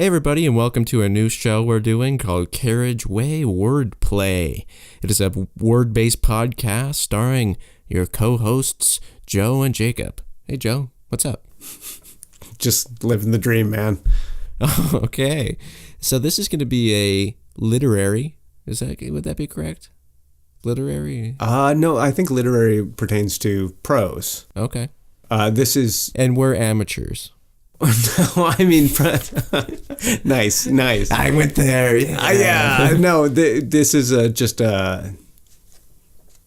Hey everybody, and welcome to a new show we're doing called Carriage Wordplay. It is a word-based podcast starring your co-hosts, Joe and Jacob. Hey Joe, what's up? Just living the dream, man. Oh, okay. So this is going to be a literary, would that be correct? Literary? No, I think literary pertains to prose. Okay. This is... And we're amateurs. No, I mean... nice. I went there. Yeah. No, this is just...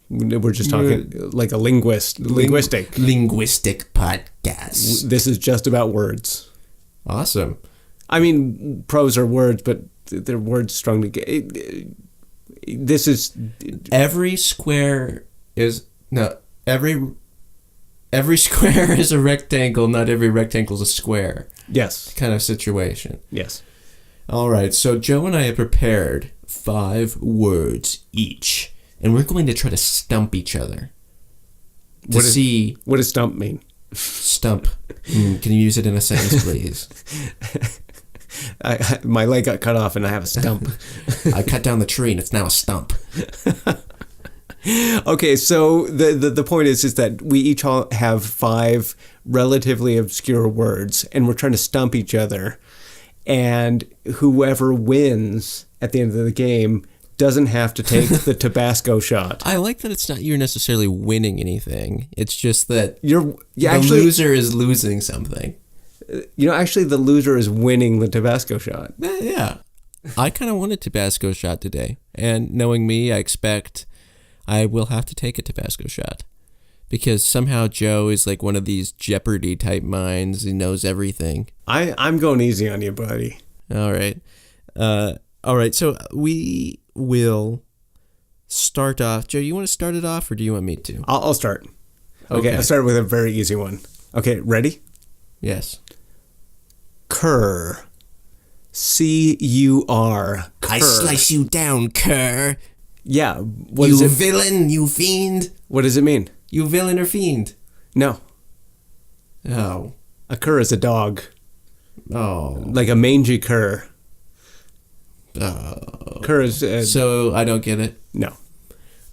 We're just talking like a linguistic podcast. This is just about words. Awesome. I mean, prose are words, but they're words strung together. This is... Every square is... No, Every square is a rectangle, not every rectangle is a square. Yes. Kind of situation. Yes. All right, so Joe and I have prepared 5 words each, and we're going to try to stump each other. What does stump mean? Stump. Can you use it in a sentence, please? My leg got cut off and I have a stump. I cut down the tree and it's now a stump. Okay, so the point is that we each all have 5 relatively obscure words, and we're trying to stump each other. And whoever wins at the end of the game doesn't have to take the Tabasco shot. I like that it's not you're necessarily winning anything. It's just that the loser is losing something. Actually, the loser is winning the Tabasco shot. Yeah. I kind of wanted Tabasco shot today. And knowing me, I expect... I will have to take a Tabasco shot because somehow Joe is like one of these Jeopardy type minds. He knows everything. I'm going easy on you, buddy. All right. So we will start off. Joe, you want to start it off or do you want me to? I'll start. Okay. I'll start with a very easy one. Okay. Ready? Yes. Cur. C-U-R. Cur. I slice you down, cur. Yeah. You villain, you fiend. What does it mean? You villain or fiend? No. Oh. A cur is a dog. Oh. Like a mangy cur. Oh. Cur is... so I don't get it? No.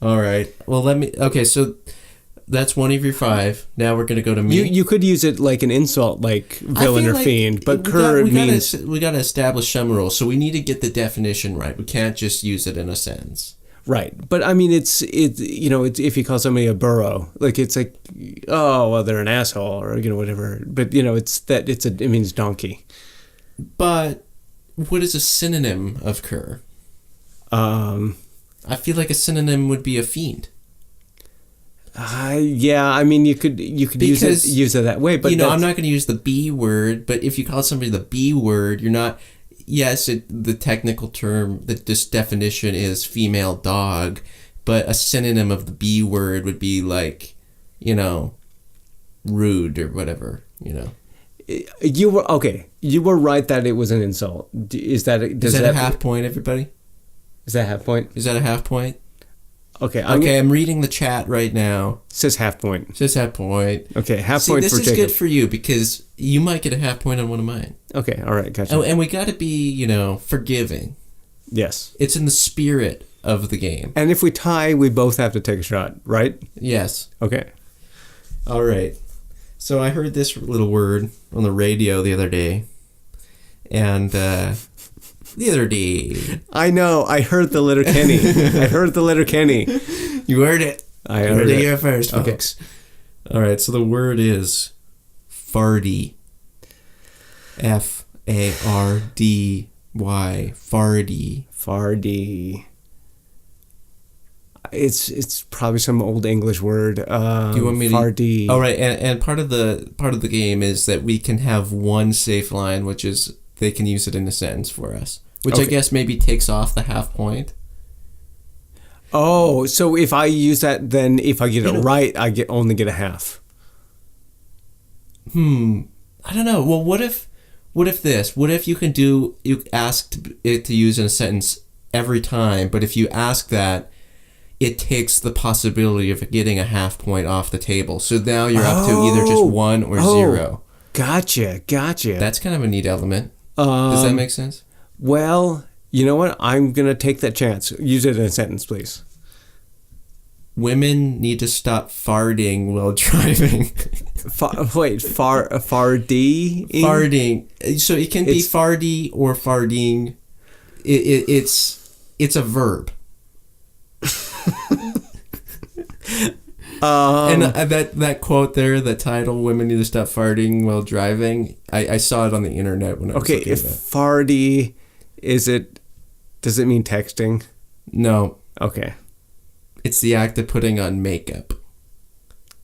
All right. Well, okay, so that's one of your 5. Now we're going to go to me. You could use it like an insult, like villain or fiend, but cur means... We got to establish some rules, so we need to get the definition right. We can't just use it in a sentence. Right, but I mean, it's if you call somebody a burro, like it's like, oh well, they're an asshole or whatever. But it means donkey. But what is a synonym of cur? I feel like a synonym would be a fiend. Yeah, I mean you could use it that way, but I'm not going to use the B word. But if you call somebody the B word, you're not. Yes, the technical term, this definition is female dog, but a synonym of the B word would be like, rude or whatever, You were right that it was an insult. Is that a half point, everybody? Is that a half point? Is that a half point? Okay. I'm reading the chat right now. It says half point. It says half point. Okay, half point for Jacob. This is good for you because you might get a half point on one of mine. Okay, all right, gotcha. Oh, and we got to be, forgiving. Yes. It's in the spirit of the game. And if we tie, we both have to take a shot, right? Yes. Okay. All right. So I heard this little word on the radio the other day. And I know. I heard the letter Kenny. You heard it. I heard it here first, folks. Okay. All right. So the word is fardy. Fardy. Fardy. It's probably some old English word. Do you want me to? Fardy. All right. And part of the game is that we can have one safe line, which is they can use it in a sentence for us, which I guess maybe takes off the half point. Oh, so if I use that, then if I get it right, I only get a half. I don't know. Well, what if you ask it to use in a sentence every time, but if you ask that, it takes the possibility of getting a half point off the table. So now you're up to either just 1 or 0. Gotcha. That's kind of a neat element. Does that make sense? Well, you know what? I'm going to take that chance. Use it in a sentence, please. Women need to stop farting while driving. Fardy? Farting. So it can be fardy or farting. It's a verb. And that quote there, the title, "Women need to stop farting while driving." I saw it on the internet when I was looking at it. Farty, does it mean texting? No. Okay. It's the act of putting on makeup.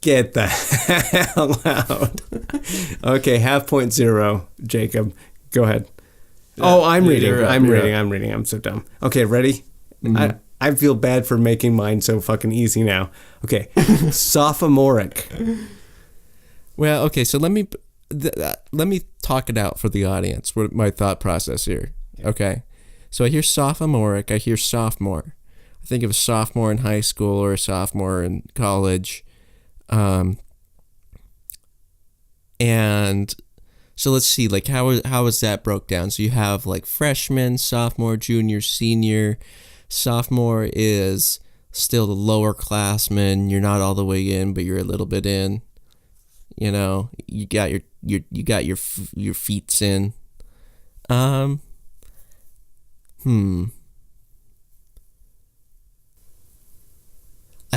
Get the hell out. Okay, 0.5, Jacob. Go ahead. I'm reading. I'm so dumb. Okay, ready? Mm-hmm. I feel bad for making mine so fucking easy now. Okay. Sophomoric. Well, okay, so let me talk it out for the audience, what my thought process here. Okay. So I hear sophomoric, I hear sophomore. I think of a sophomore in high school or a sophomore in college. And so let's see, like how is that broke down? So you have like freshman, sophomore, junior, senior. Sophomore is still the lower classman. You're not all the way in, but you're a little bit in. You know, you got your feets in. I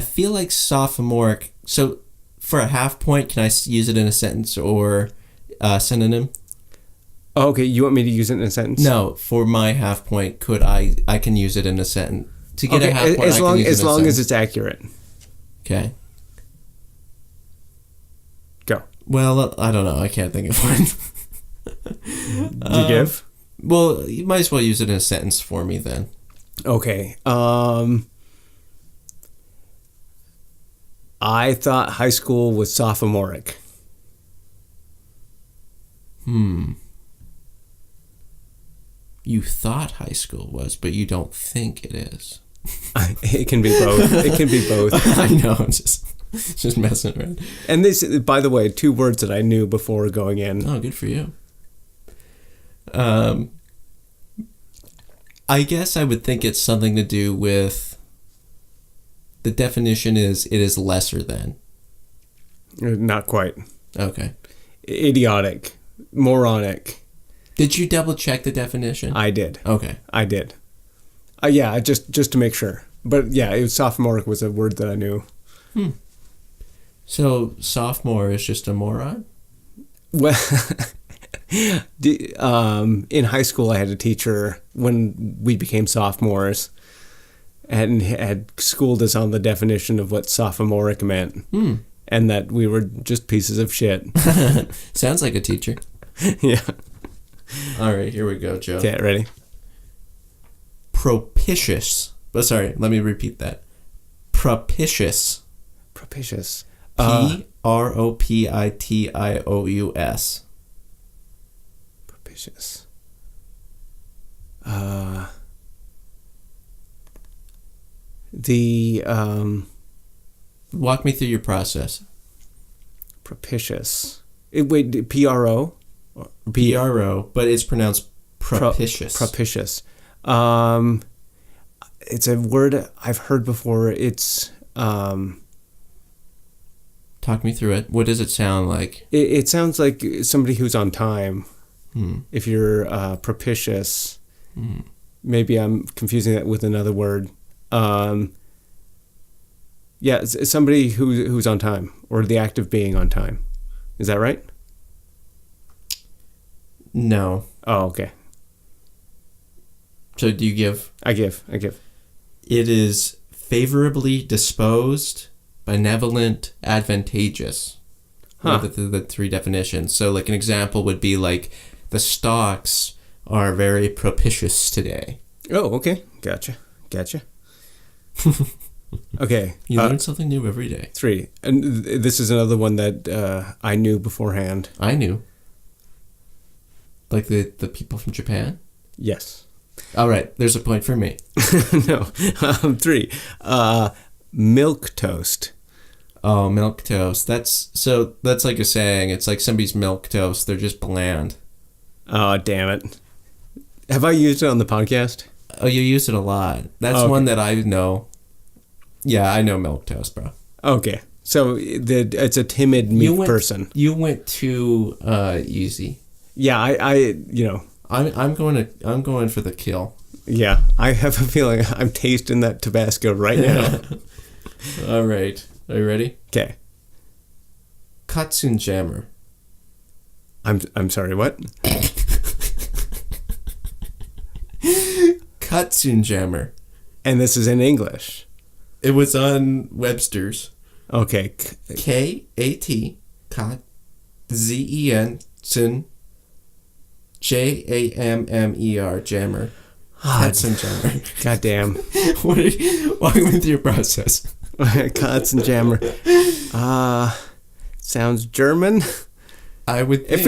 feel like sophomoric. So for a half point, can I use it in a sentence or a synonym? Oh, okay, you want me to use it in a sentence? No, for my half point, I can use it in a sentence. To get a half point, as long as it's accurate. Okay. Go. Well, I don't know. I can't think of one. Do you give? Well, you might as well use it in a sentence for me then. Okay. I thought high school was sophomoric. You thought high school was, but you don't think it is. It can be both. It can be both. I know. I'm just messing around. And this, by the way, 2 words that I knew before going in. Oh, good for you. I guess I would think it's something to do with the definition is it is lesser than. Not quite. Okay. Idiotic. Moronic. Did you double check the definition? I did. Okay. I did. Yeah, just to make sure. But yeah, sophomoric was a word that I knew. So sophomore is just a moron? Well, in high school I had a teacher when we became sophomores and had schooled us on the definition of what sophomoric meant. And that we were just pieces of shit. Sounds like a teacher. Yeah. All right, here we go, Joe. Okay, ready? Propitious. Oh, sorry, let me repeat that. Propitious. Propitious. Propitious. Propitious. Walk me through your process. Propitious. Wait, P-R-O? P-R-O, but it's pronounced propitious. Propitious. It's a word I've heard before. It's... Talk me through it. What does it sound like? It sounds like somebody who's on time. If you're propitious. Maybe I'm confusing that with another word. Yeah, it's somebody who's on time, or the act of being on time. Is that right? No. Oh, okay. So do you give? I give. It is favorably disposed, benevolent, advantageous. The 3 definitions. So like an example would be like the stocks are very propitious today. Oh, okay. Gotcha. Okay. You learn something new every day. 3. And this is another one that I knew beforehand. I knew. Like the people from Japan? Yes. All right. There's a point for me. No. 3. Milk toast. Oh, milk toast. That's like a saying. It's like somebody's milk toast. They're just bland. Oh, damn it. Have I used it on the podcast? Oh, you use it a lot. That's one that I know. Yeah, I know milk toast, bro. Okay. So it's a timid meek person. You went too easy. Yeah, I'm going for the kill. Yeah, I have a feeling I'm tasting that Tabasco right now. All right. Are you ready? Okay. Katzenjammer. I'm sorry, what? Katzenjammer. And this is in English. It was on Webster's. Okay. K-A-T, Kat, Z-E-N, Sin, J-A-M-M-E-R, Jammer. Katzenjammer. Goddamn. Walk me through your process. Katzenjammer. Sounds German. I would think. If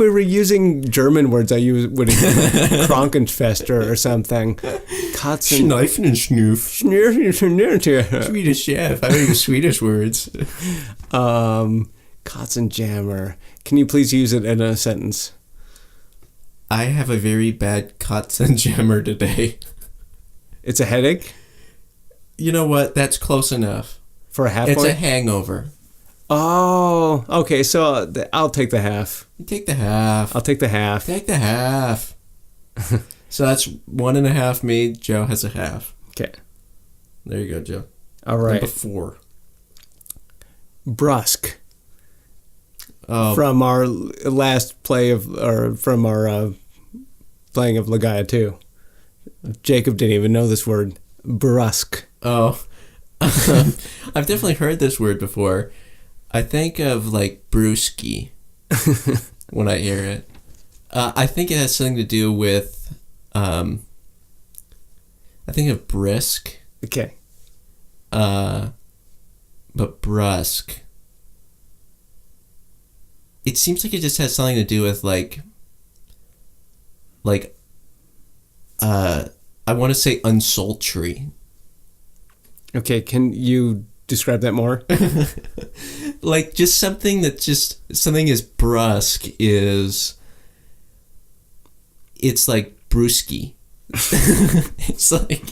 we were using German words, would have Krankenschwester or something. Katzen. Schneifen and Schnoof. Swedish chef. I like Swedish words. Katzenjammer. Can you please use it in a sentence? I have a very bad Katzenjammer today. It's a headache? You know what? That's close enough. For a half It's point? a hangover. Oh, okay. So I'll take the half. You take the half. I'll take the half. Take the half. So that's 1.5 me. Joe has a half. Okay. There you go, Joe. All right. Number 4. Brusque. Oh. From our last play from our playing of Legaia 2. Jacob didn't even know this word. Brusque. Oh. I've definitely heard this word before. I think of like Brusque when I hear it. I think it has something to do with, I think of brisk. Okay. But brusque. It seems like it just has something to do with like, I want to say unsultry. Okay, can you describe that more? Like just something is brusque is, it's like brusque. It's like,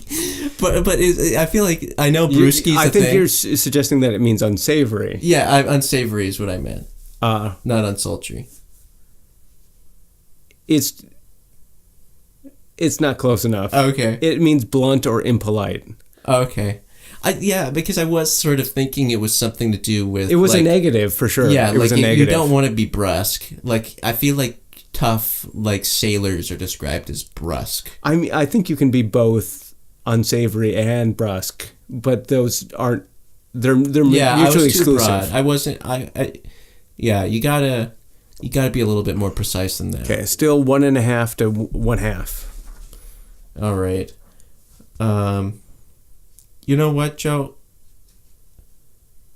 but I feel like I know brusque's I a think thing. you're suggesting that it means unsavory. Yeah, unsavory is what I meant. Not unsultry. It's not close enough. Okay. It means blunt or impolite. Okay. Because I was sort of thinking it was something to do with... It was like, a negative, for sure. Yeah, it was a negative. You don't want to be brusque. Like, I feel like tough, like, sailors are described as brusque. I mean, I think you can be both unsavory and brusque, but those aren't... They're mutually exclusive. Broad. I wasn't... Yeah, you gotta be a little bit more precise than that. Okay, still 1.5 to 1/2. All right. You know what, Joe?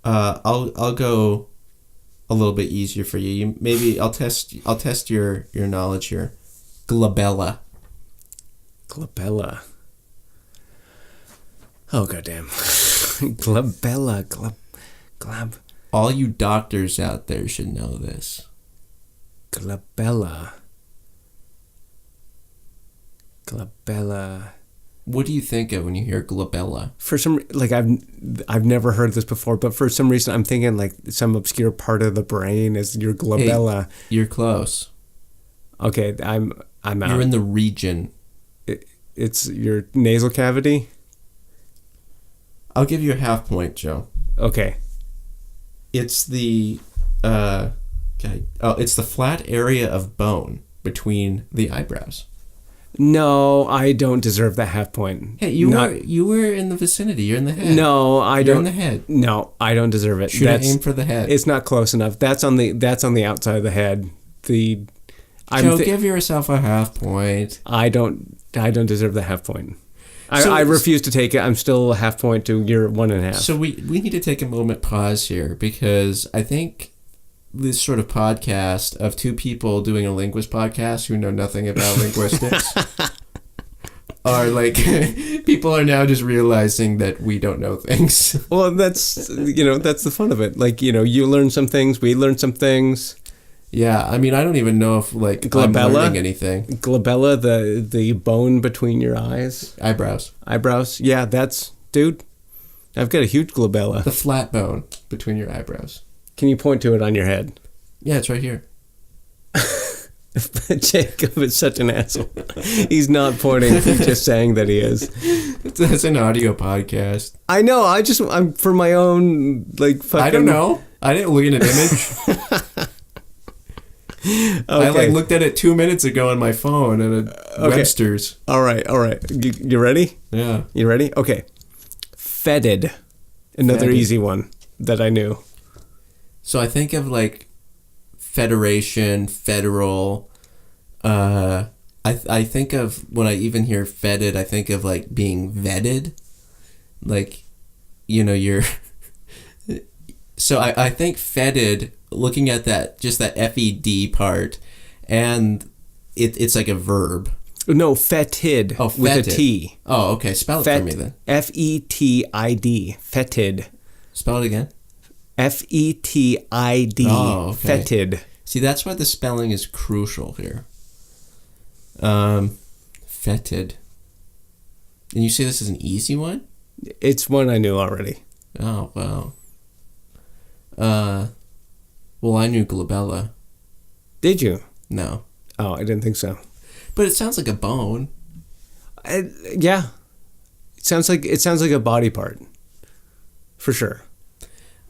I'll go a little bit easier for you. Maybe I'll test your knowledge here. Glabella. Glabella. Oh goddamn. Glabella. Glab. All you doctors out there should know this. Glabella. What do you think of when you hear glabella? For some, like I've never heard this before, but for some reason I'm thinking like some obscure part of the brain is your glabella. Hey, you're close. Okay, I'm out. You're in the region. It's your nasal cavity. I'll give you a half point, Joe. Okay. It's the it's the flat area of bone between the eyebrows. No, I don't deserve that half point. Hey, you were in the vicinity. You're in the head. No, I don't. You're in the head. No, I don't deserve it. Should aim for the head. It's not close enough. That's on the outside of the head. Joe, give yourself a half point. I don't deserve the half point. I refuse to take it. I'm still a half point to your 1.5. So we need to take a moment pause here because I think this sort of podcast of two people doing a linguist podcast who know nothing about linguistics are like, people are now just realizing that we don't know things. Well, that's the fun of it. Like, you learn some things, we learn some things. Yeah, I mean, I don't even know if, like, Glabella? I'm learning anything. Glabella, the bone between your eyes. Eyebrows. Yeah, dude, I've got a huge glabella. The flat bone between your eyebrows. Can you point to it on your head? Yeah, it's right here. Jacob is such an asshole. He's not pointing. He's just saying that he is. It's an audio podcast. I know. I'm for my own, like, fucking... I don't know. I didn't look at an image. Okay. I, like, looked at it 2 minutes ago on my phone at Webster's. All right. You ready? Yeah. You ready? Okay. Fetid. Another easy one that I knew. So I think of, like, federation, federal. I think of, when I even hear fetid, I think of, like, being vetted. Like, you know, you're... So I think fetid, looking at that, just that FED part, and it's like a verb. No, fetid. Oh, fetid. With a T. Oh, okay. Spell it for me then. Fetid. Fetid. Spell it again. Fetid. Oh, okay. Fetid. See, that's why the spelling is crucial here. Fetid. And you say this is an easy one? It's one I knew already. Oh, wow. Well, I knew glabella. Did you? No. Oh, I didn't think so. But it sounds like a bone. Yeah. It sounds like a body part. For sure.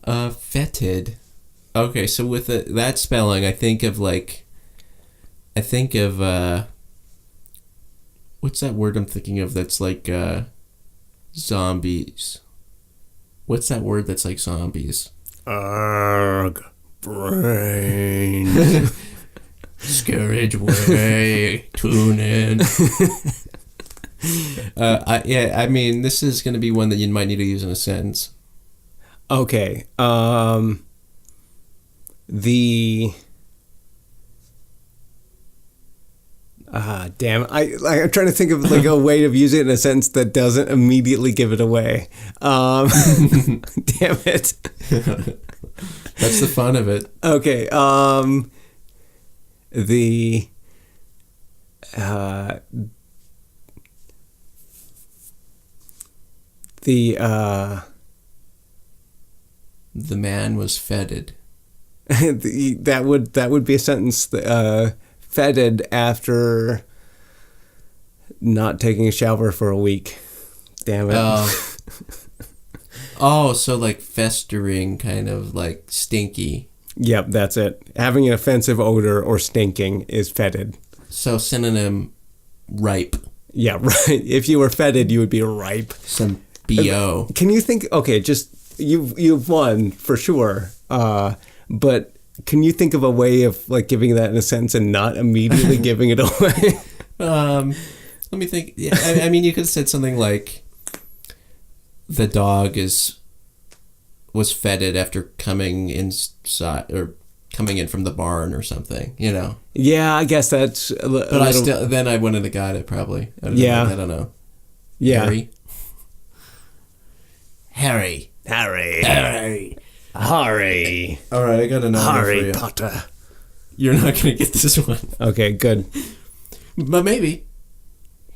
Fetid. Okay, so with that spelling, I think of what's that word I'm thinking of that's like zombies? What's that word that's like zombies? Arg, brain. Carriage way, tune in. I mean, this is going to be one that you might need to use in a sentence. Okay. Damn. I'm trying to think of like a way to use it in a sentence that doesn't immediately give it away. Damn it. That's the fun of it. Okay. The man was fetid. That would be a sentence. Fetid after not taking a shower for a week. Damn it. Oh, so like festering, kind of like stinky. Yep, that's it. Having an offensive odor or stinking is fetid. So synonym, ripe. Yeah, right. If you were fetid, you would be ripe. Some BO. Can you think? Okay, just you've won for sure. But can you think of a way of like giving that in a sentence and not immediately giving it away? Let me think. Yeah, I mean, you could have said something like, the dog was fetid after coming inside or coming in from the barn or something, you know. Yeah, I guess that's a but then I wouldn't have got it probably. I don't know. Yeah. Harry. All right, I got another one for you. Harry Potter. You're not going to get this one. Okay, good. But maybe.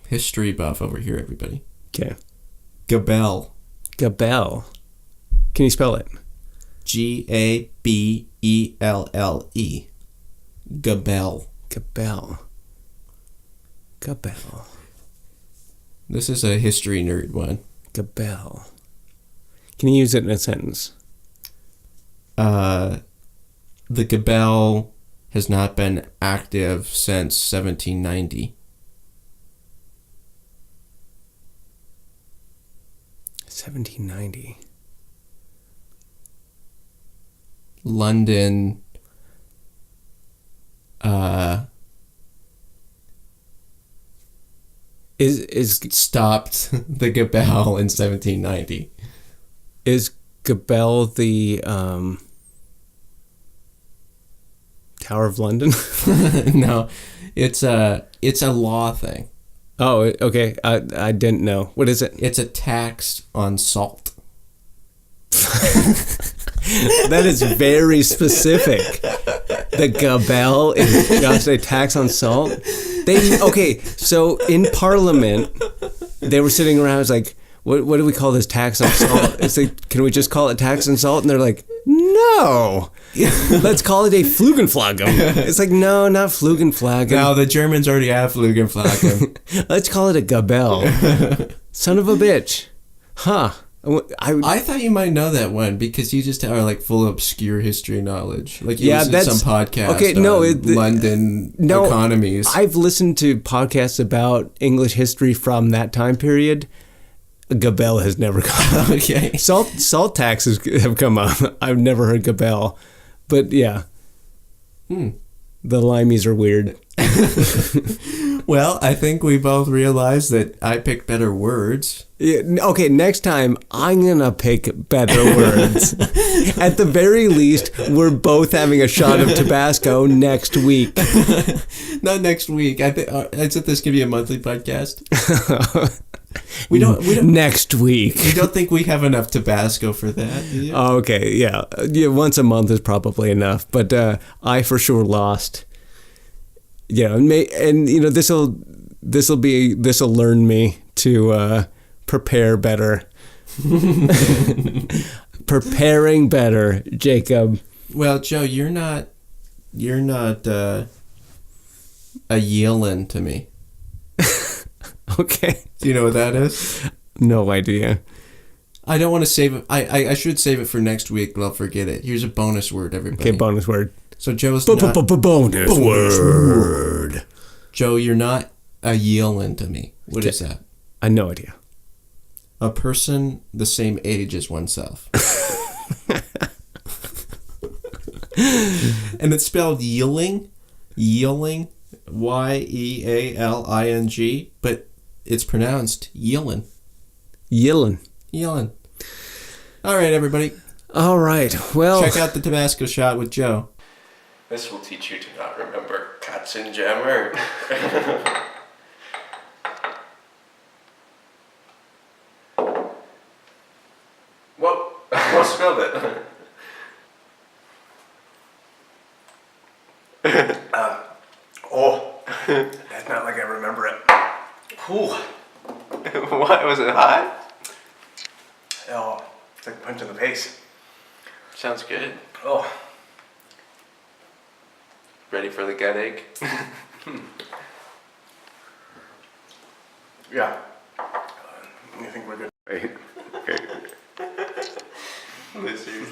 History buff over here, everybody. Okay. Gabelle. Gabelle. Can you spell it? Gabelle. Gabelle. Gabelle. This is a history nerd one. Gabelle. Can you use it in a sentence? The Gabelle has not been active since 1790. 1790. London is stopped the Gabelle in 1790. Is Gabelle the Tower of London? No, it's a law thing. Oh, okay. I didn't know. What is it? It's a tax on salt. That is very specific. The gabelle is just a tax on salt. So in Parliament, they were sitting around. It's like, what do we call this tax on salt? It's like, can we just call it tax on salt? And they're like, no, let's call it a Flugenflagen. It's like, no, not Flugenflagen. No, the Germans already have Flugenflagen. Let's call it a gabelle. Son of a bitch. Huh. I thought you might know that one because you just are like full of obscure history knowledge. Like you listen to some podcast on London economies. I've listened to podcasts about English history from that time period. Gabelle has never come up. Okay. Salt taxes have come up. I've never heard gabelle. But yeah. The limeys are weird. Well, I think we both realized that I picked better words. Yeah, okay, next time I'm going to pick better words. At the very least, we're both having a shot of Tabasco next week. Not next week. I think isn't this going to be a monthly podcast? We don't. Next week. You don't think we have enough Tabasco for that, do you? Okay, yeah. Once a month is probably enough, but I for sure lost. Yeah, and you know this'll learn me to prepare better. Preparing better, Jacob. Well, Joe, you're not a yelling to me. Okay. Do you know what that is? No idea. I don't want to save it. I should save it for next week, but I'll forget it. Here's a bonus word, everybody. Okay, bonus word. So Joe's bonus word. Joe, you're not a yelling to me. What is that? I have no idea. A person the same age as oneself. And it's spelled yearling, yearling, Yealing, but it's pronounced yearling. Yearling. Yearling. All right, everybody. All right. Well, check out the Tabasco shot with Joe. This will teach you to not remember Katzenjammer. Whoa! I spilled it. That's not like I remember it. Ooh. What? Was it hot? Oh, it's like a punch in the face. Sounds good. Oh. Ready for the gut ache? Yeah. I think we're good. Listen.